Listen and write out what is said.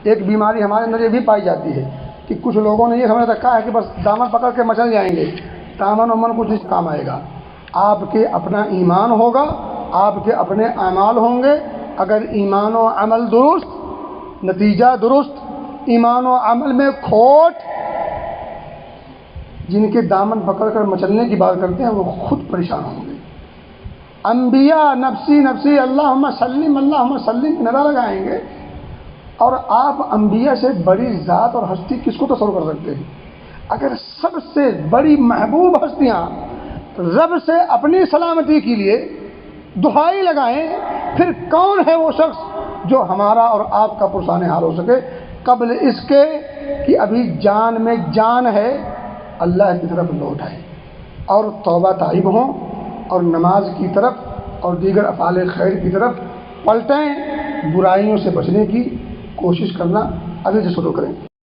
ایک بیماری ہمارے اندر یہ بھی پائی جاتی ہے کہ کچھ لوگوں نے یہ سمجھ رکھا ہے کہ بس دامن پکڑ کے مچل جائیں گے، دامن ومن کچھ نہیں کام آئے گا۔ آپ کے اپنا ایمان ہوگا، آپ کے اپنے اعمال ہوں گے۔ اگر ایمان و عمل درست، نتیجہ درست، ایمان و عمل میں کھوٹ، جن کے دامن پکڑ کر مچلنے کی بات کرتے ہیں وہ خود پریشان ہوں گے۔ انبیاء نفسی نفسی اللہم سلم نعرہ لگائیں گے، اور آپ انبیاء سے بڑی ذات اور ہستی کس کو تصور کر سکتے ہیں؟ اگر سب سے بڑی محبوب ہستیاں رب سے اپنی سلامتی کے لیے دعائی لگائیں، پھر کون ہے وہ شخص جو ہمارا اور آپ کا پرسان حال ہو سکے قبل اس کے کہ ابھی جان میں جان ہے، اللہ کی طرف لوٹ آئے اور توبہ طائب ہوں اور نماز کی طرف اور دیگر افعال خیر کی طرف پلٹیں، برائیوں سے بچنے کی کوشش کرنا ابھی سے شروع کریں۔